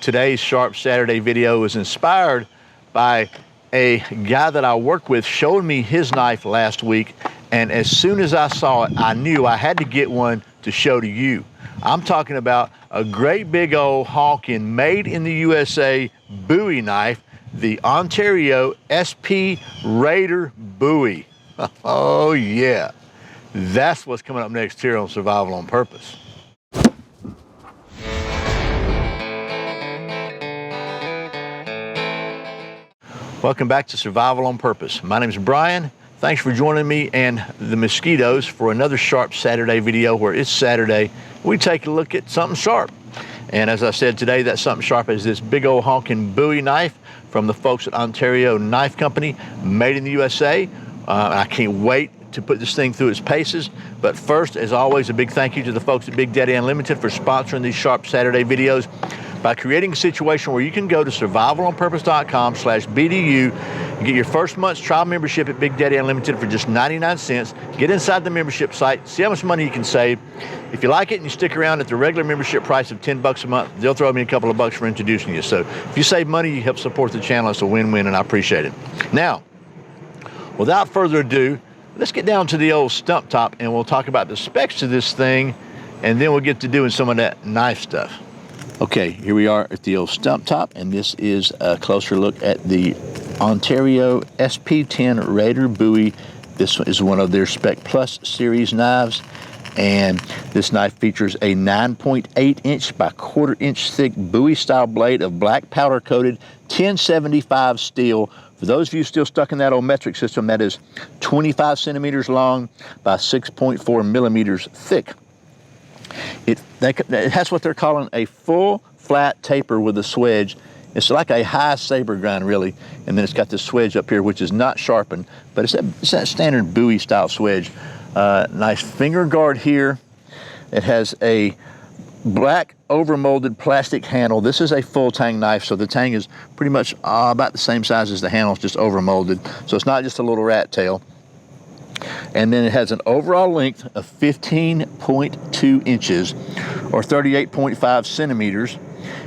Today's Sharp Saturday video was inspired by a guy that I work with showed me his knife last week, and as soon as I saw it, I knew I had to get one to show to you. I'm talking about a great big old honking made in the USA Bowie knife, the Ontario SP Raider Bowie. Oh yeah, that's what's coming up next here on Survival on Purpose. Welcome back to Survival on Purpose. My name is Brian. Thanks for joining me and the mosquitoes for another Sharp Saturday video where it's Saturday. We take a look at something sharp. And as I said today, that something sharp is this big old honking Bowie knife from the folks at Ontario Knife Company, made in the USA. I can't wait to put this thing through its paces. But first, as always, a big thank you to the folks at Big Daddy Unlimited for sponsoring these Sharp Saturday videos by creating a situation where you can go to survivalonpurpose.com/BDU and get your first month's trial membership at Big Daddy Unlimited for just 99 cents. Get inside the membership site, see how much money you can save. If you like it and you stick around at the regular membership price of 10 bucks a month, they'll throw me a couple of bucks for introducing you. So if you save money, you help support the channel. It's a win-win, and I appreciate it. Now, without further ado, let's get down to the old stump top and we'll talk about the specs of this thing, and then we'll get to doing some of that knife stuff. Okay, here we are at the old stump top, and this is a closer look at the Ontario SP10 Raider Bowie. This is one of their Spec Plus series knives, and this knife features a 9.8 inch by 1/4 inch thick Bowie style blade of black powder coated 1075 steel. For those of you still stuck in that old metric system, that is 25 centimeters long by 6.4 millimeters thick. It has what they're calling a full flat taper with a swedge. It's like a high saber grind, really, and then it's got this swedge up here which is not sharpened, but it's that standard Bowie style swedge. Nice finger guard here. It has a black overmolded plastic handle. This is a full tang knife, so the tang is pretty much about the same size as the handle, it's just overmolded, so it's not just a little rat tail. And then it has an overall length of 15.2 inches or 38.5 centimeters.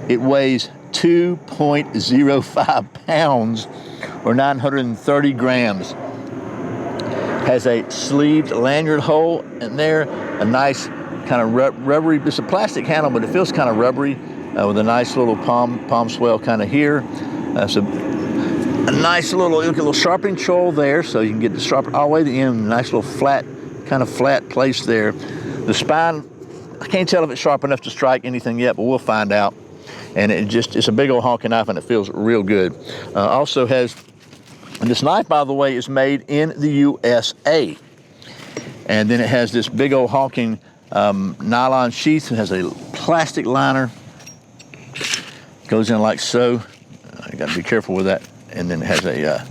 It weighs 2.05 pounds or 930 grams. Has a sleeved lanyard hole in there, a nice kind of rubbery, it's a plastic handle, but it feels kind of rubbery with a nice little palm swell kind of here. So a nice little sharpening choil there, so you can get the sharper all the way to the end. Nice little flat, kind of flat place there. The spine, I can't tell if it's sharp enough to strike anything yet, but we'll find out. And it's a big old honking knife, and it feels real good. Also has, and this knife, by the way, is made in the USA. And then it has this big old honking nylon sheath. It has a plastic liner. Goes in like so. You got to be careful with that. And then it has a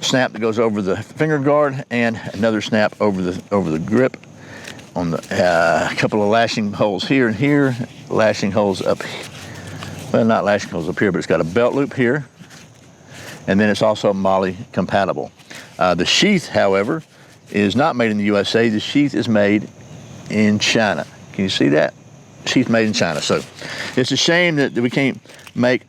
snap that goes over the finger guard, and another snap over the grip. On the couple of lashing holes here and here, lashing holes up. Well, not lashing holes up here, but it's got a belt loop here, and then it's also MOLLE compatible. The sheath, however, is not made in the USA. The sheath is made in China. Can you see that? Sheath made in China. So it's a shame that we can't make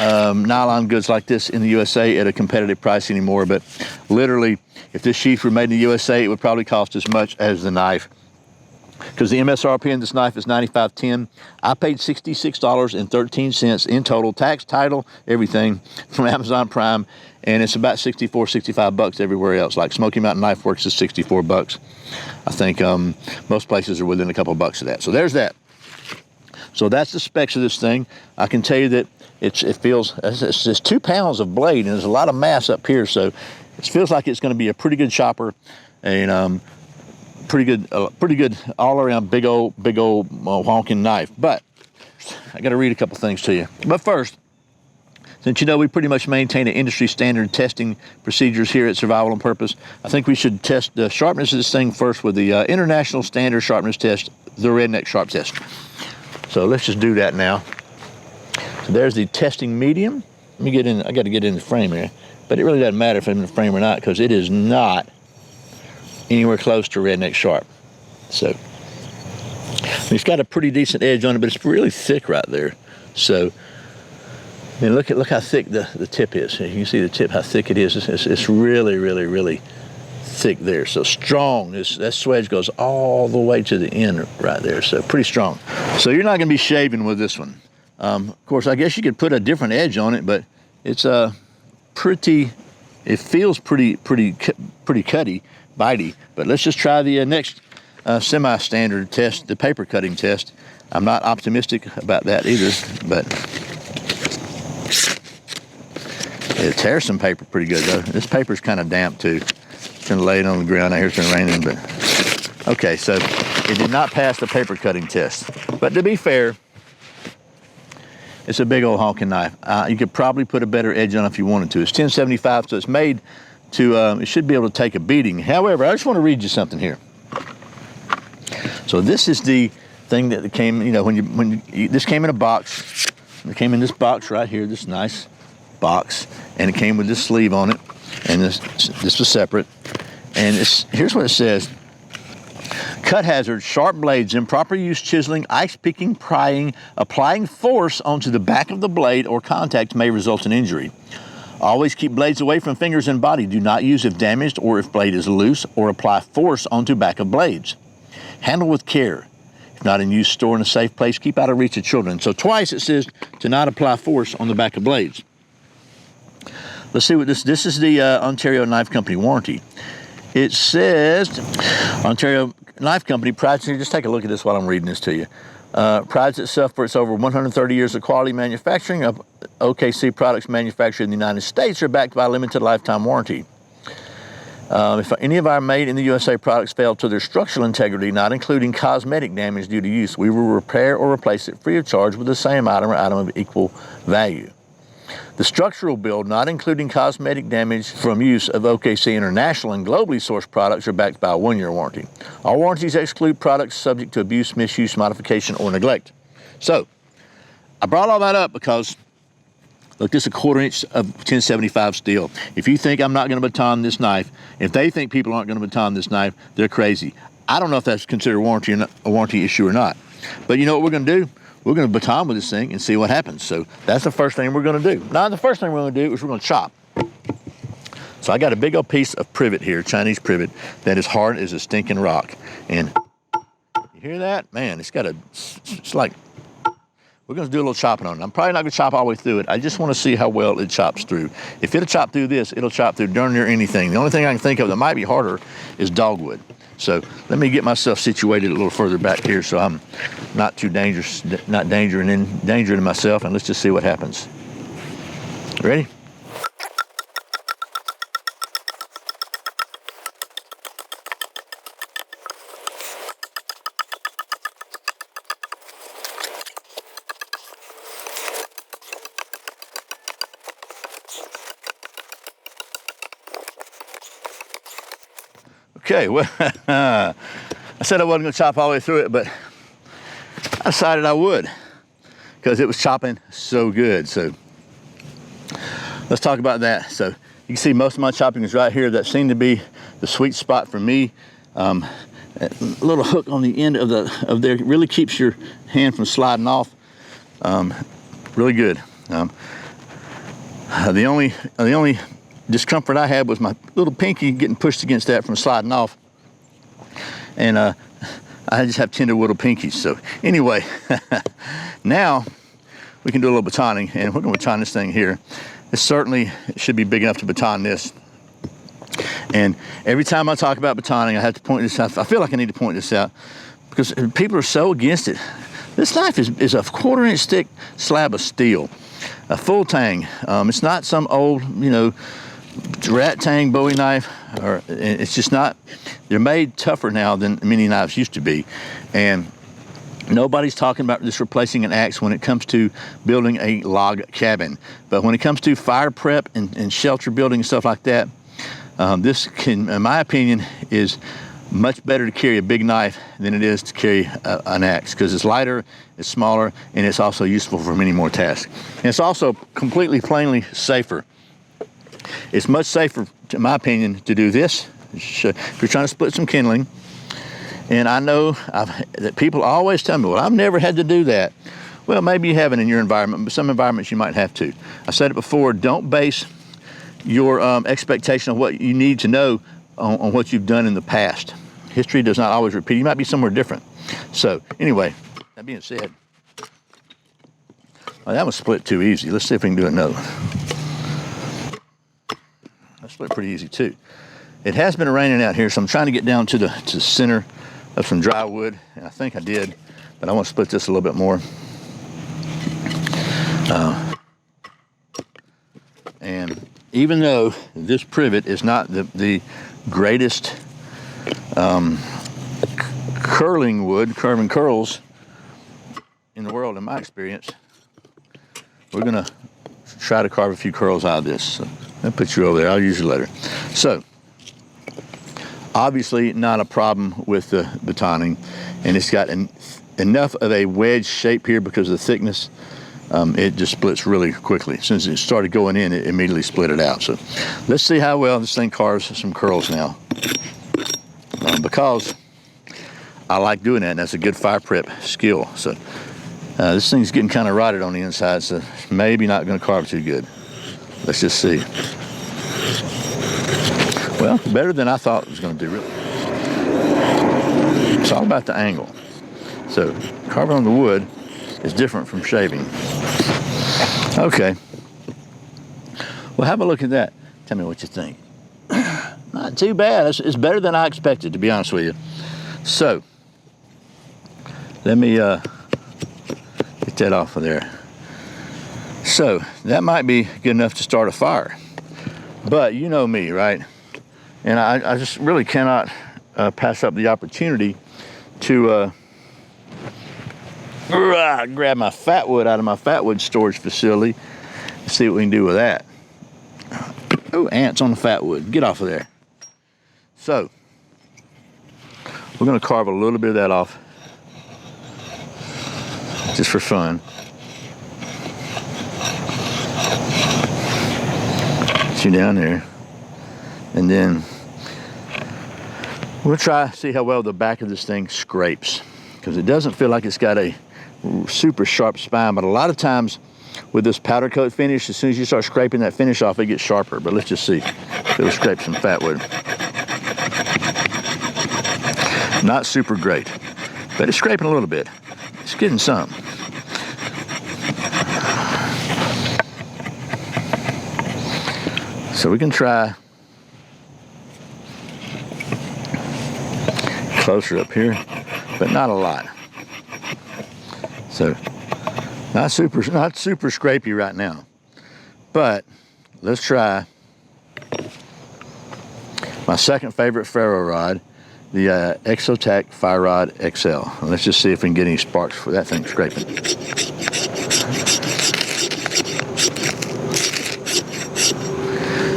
nylon goods like this in the USA at a competitive price anymore, but literally, if this sheath were made in the USA, it would probably cost as much as the knife, because the MSRP in this knife is $95.10. I paid $66.13 in total, tax, title, everything, from Amazon Prime, and it's about 64, 65 bucks everywhere else. Like Smoky Mountain Knife Works is 64 bucks. I think most places are within a couple of bucks of that. So there's that. So that's the specs of this thing. I can tell you that it feels, it's just 2 pounds of blade, and there's a lot of mass up here, so it feels like it's going to be a pretty good chopper, and pretty good all around big old honking knife. But I got to read a couple things to you. But first, since you know we pretty much maintain an industry standard testing procedures here at Survival on Purpose, I think we should test the sharpness of this thing first with the international standard sharpness test, the Redneck Sharp Test. So let's just do that now. So there's the testing medium. Let me get in, I got to get in the frame here, but it really doesn't matter if I'm in the frame or not, because it is not anywhere close to Redneck Sharp. So it's got a pretty decent edge on it, but it's really thick right there. So, and look how thick the tip is. You can see the tip, how thick it is. It's really, really, really thick there. So strong. That swedge goes all the way to the end right there. So pretty strong. So you're not going to be shaving with this one. Of course, I guess you could put a different edge on it, but it's it feels pretty cutty, bitey. But let's just try the next semi-standard test, the paper cutting test. I'm not optimistic about that either, but it tears some paper pretty good though. This paper's kind of damp too. It's gonna lay it on the ground. I hear it's gonna rain in, but okay, so it did not pass the paper cutting test. But to be fair, it's a big old honking knife. You could probably put a better edge on if you wanted to. It's 1075, so it's made to, it should be able to take a beating. However, I just want to read you something here. So this is the thing that came, you know, this came in a box. It came in this box right here, this nice box, and it came with this sleeve on it, and this was separate. And here's what it says. Cut hazard, sharp blades, improper use, chiseling, ice picking, prying, applying force onto the back of the blade or contact may result in injury. Always keep blades away from fingers and body. Do not use if damaged or if blade is loose, or apply force onto back of blades. Handle with care. If not in use, store in a safe place. Keep out of reach of children. So twice it says to not apply force on the back of blades. Let's see what this is the Ontario Knife Company warranty. It says Ontario Knife Company prides, just take a look at this while I'm reading this to you. Prides itself for its over 130 years of quality manufacturing of OKC products manufactured in the United States are backed by a limited lifetime warranty. If any of our made in the USA products fail to their structural integrity, not including cosmetic damage due to use, we will repair or replace it free of charge with the same item or item of equal value. The structural build, not including cosmetic damage from use of OKC International and globally sourced products, are backed by a 1-year warranty. All warranties exclude products subject to abuse, misuse, modification, or neglect. So, I brought all that up because, look, this is a 1/4 inch of 1075 steel. If you think I'm not going to baton this knife, if they think people aren't going to baton this knife, they're crazy. I don't know if that's considered a warranty issue or not. But you know what we're going to do? We're going to baton with this thing and see what happens. So that's the first thing we're going to do. Now, the first thing we're going to do is we're going to chop. So I got a big old piece of privet here, Chinese privet, that is hard as a stinking rock. And you hear that? Man, it's like, we're going to do a little chopping on it. I'm probably not going to chop all the way through it. I just want to see how well it chops through. If it'll chop through this, it'll chop through darn near anything. The only thing I can think of that might be harder is dogwood. So let me get myself situated a little further back here so I'm not too dangerous, not endangering myself, and let's just see what happens. Ready? Okay, well, I said I wasn't going to chop all the way through it, but I decided I would because it was chopping so good. So let's talk about that. So you can see most of my chopping is right here. That seemed to be the sweet spot for me. A little hook on the end of there really keeps your hand from sliding off. Really good. The only discomfort I had was my little pinky getting pushed against that from sliding off. And I just have tender little pinkies. So anyway, now we can do a little batoning, and we're going to baton this thing here. It certainly should be big enough to baton this. And every time I talk about batoning, I have to point this out. I feel like I need to point this out because people are so against it. This knife is a 1/4 inch thick slab of steel, a full tang. It's not some old, rat tang Bowie knife, or it's just not. They're made tougher now than many knives used to be, and nobody's talking about just replacing an axe when it comes to building a log cabin. But when it comes to fire prep and shelter building and stuff like that, this can, in my opinion, is much better to carry a big knife than it is to carry an axe, because it's lighter, it's smaller, and it's also useful for many more tasks. And it's also completely plainly safer. It's much safer, in my opinion, to do this if you're trying to split some kindling. And I know that people always tell me, well, I've never had to do that. Well, maybe you haven't in your environment, but some environments you might have to. I said it before, don't base your expectation of what you need to know on what you've done in the past. History does not always repeat. You might be somewhere different. So anyway, that being said, well, that was split too easy. Let's see if we can do another one. That split pretty easy too. It has been raining out here, so I'm trying to get down to the center of some dry wood, and I think I did, but I want to split this a little bit more. And even though this privet is not the greatest curving curls in the world, in my experience, we're gonna try to carve a few curls out of this. So I'll put you over there. I'll use you later. So obviously not a problem with the batoning, and it's got enough of a wedge shape here because of the thickness. It just splits really quickly. As soon as it started going in, it immediately split it out. So let's see how well this thing carves some curls now. Because I like doing that, and that's a good fire prep skill. So this thing's getting kind of rotted on the inside, so maybe not going to carve too good. Let's just see. Well, better than I thought it was going to do, really. It's all about the angle. So carving on the wood is different from shaving. Okay. Well, have a look at that. Tell me what you think. Not too bad. It's better than I expected, to be honest with you. So let me get that off of there. So that might be good enough to start a fire. But you know me, right? And I just really cannot pass up the opportunity to grab my fat wood out of my fat wood storage facility and see what we can do with that. Oh, ants on the fat wood. Get off of there. So we're going to carve a little bit of that off just for fun. Get you down there. And then we'll try to see how well the back of this thing scrapes, because it doesn't feel like it's got a super sharp spine, but a lot of times with this powder coat finish, as soon as you start scraping that finish off, it gets sharper. But let's just see if it'll scrape some fat wood. Not super great, but it's scraping a little bit. It's getting some. So we can try closer up here, but not a lot. So not super scrapey right now, but let's try my second favorite ferro rod, the Exotac Fire Rod XL. Let's just see if we can get any sparks for that thing scraping.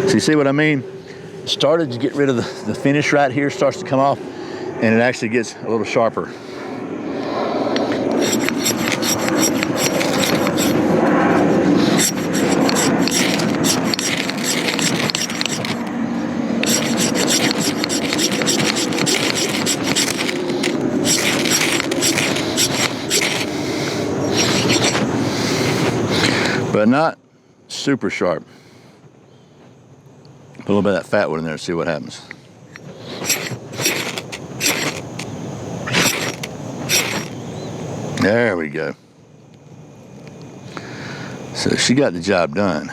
So you see what I mean? Started to get rid of the finish right here, starts to come off, and it actually gets a little sharper. But not super sharp. Put a little bit of that fat wood in there and see what happens. There we go. So she got the job done.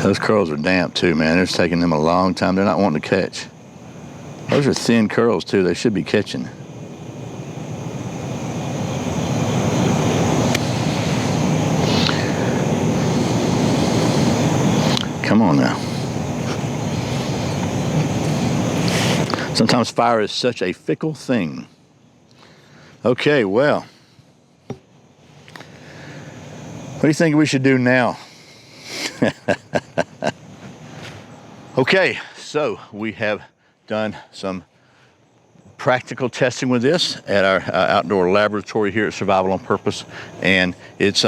Those curls are damp too, man. It's taking them a long time. They're not wanting to catch. Those are thin curls too. They should be catching. Come on now. Sometimes fire is such a fickle thing. Okay, well, what do you think we should do now? Okay, so we have done some practical testing with this at our outdoor laboratory here at Survival on Purpose, and it's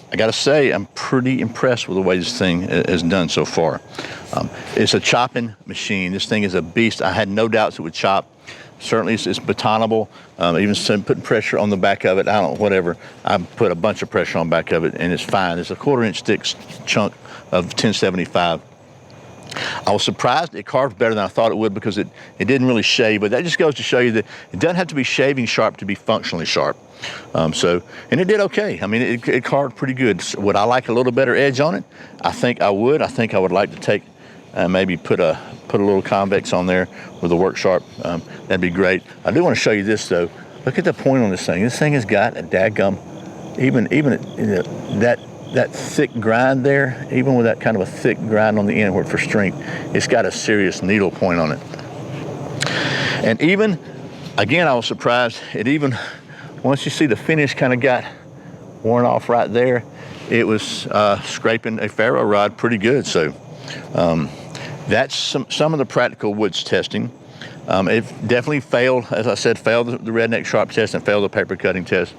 I gotta say, I'm pretty impressed with the way this thing is done so far. It's a chopping machine. This thing is a beast. I had no doubts it would chop. Certainly it's batonable. Even some putting pressure on the back of it, I don't know, whatever. I put a bunch of pressure on the back of it and it's fine. It's a 1/4-inch thick chunk of 1075. I was surprised it carved better than I thought it would because it didn't really shave, but that just goes to show you that it doesn't have to be shaving sharp to be functionally sharp. And it did okay. I mean, it carved pretty good. Would I like a little better edge on it? I think I would. I think I would like to take, maybe put a little convex on there with a work sharp. That'd be great. I do want to show you this though. Look at the point on this thing. This thing has got a dadgum, even that thick grind there, even with that kind of a thick grind on the end for strength, it's got a serious needle point on it. And even, again, I was surprised, once you see the finish kind of got worn off right there, it was scraping a ferro rod pretty good. So that's some of the practical woods testing. It definitely failed, as I said, failed the redneck sharp test and failed the paper cutting test.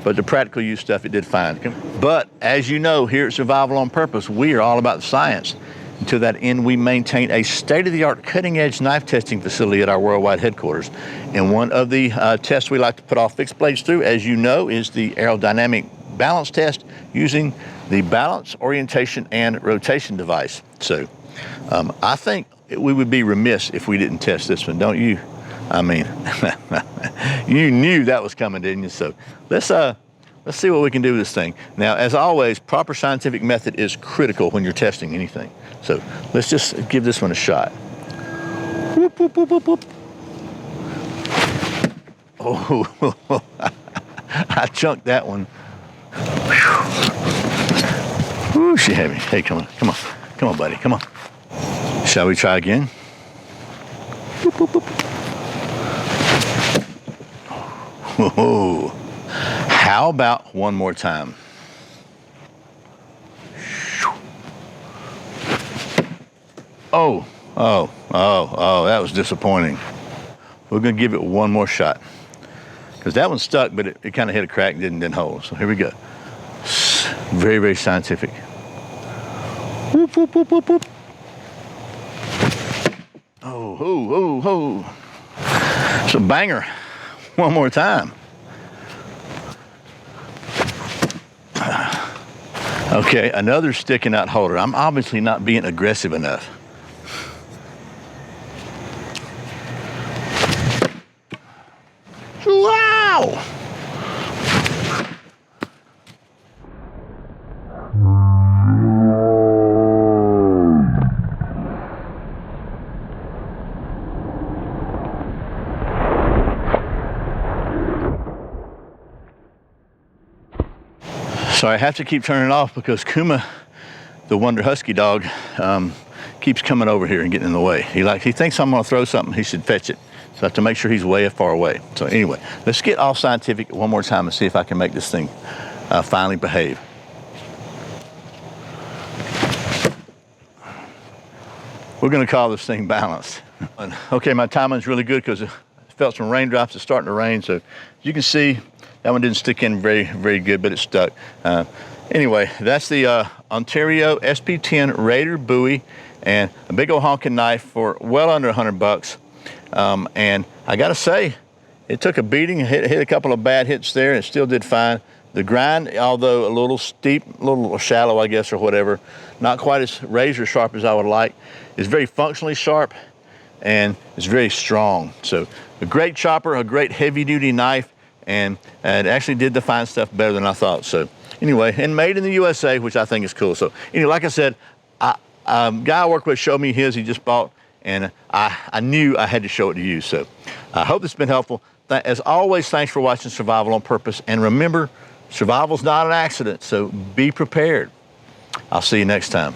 But the practical use stuff, it did fine. But as you know, here at Survival on Purpose, we are all about the science. And to that end, we maintain a state-of-the-art cutting-edge knife testing facility at our worldwide headquarters. And one of the tests we like to put all fixed blades through, as you know, is the aerodynamic balance test using the balance, orientation, and rotation device. So I think we would be remiss if we didn't test this one, don't you? I mean, you knew that was coming, didn't you? So let's see what we can do with this thing. Now, as always, proper scientific method is critical when you're testing anything. So let's just give this one a shot. Whoop, whoop, whoop, whoop, whoop. Oh, I chunked that one. Whew, she heavy. Hey, come on, buddy, come on. Shall we try again? Whoop, whoop, whoop. Whoa. How about one more time? Oh, that was disappointing. We're gonna give it one more shot because that one stuck, but it kind of hit a crack and didn't hold. So here we go. Very, very scientific. Whoop, whoop, whoop, whoop, whoop. Oh. It's a banger. One more time. Okay, another sticking out holder. I'm obviously not being aggressive enough. Wow! So I have to keep turning it off because Kuma, the Wonder Husky dog, keeps coming over here and getting in the way. He thinks I'm gonna throw something, he should fetch it. So I have to make sure he's way far away. So anyway, let's get all scientific one more time and see if I can make this thing finally behave. We're gonna call this thing balanced. Okay, my timing's really good because I felt some raindrops. It's starting to rain, so you can see that one didn't stick in very, very good, but it stuck. Anyway, that's the Ontario SP10 Raider Bowie and a big old honking knife for well under $100. And I gotta say, it took a beating, hit a couple of bad hits there, and it still did fine. The grind, although a little steep, a little shallow, I guess, or whatever, not quite as razor sharp as I would like, is very functionally sharp and it's very strong. So a great chopper, a great heavy duty knife, and it actually did the fine stuff better than I thought. So anyway, and made in the USA, which I think is cool. So anyway, like I said, guy I work with showed me his he just bought, and I knew I had to show it to you. So I hope this has been helpful. As always, thanks for watching Survival on Purpose. And remember, survival's not an accident, so be prepared. I'll see you next time.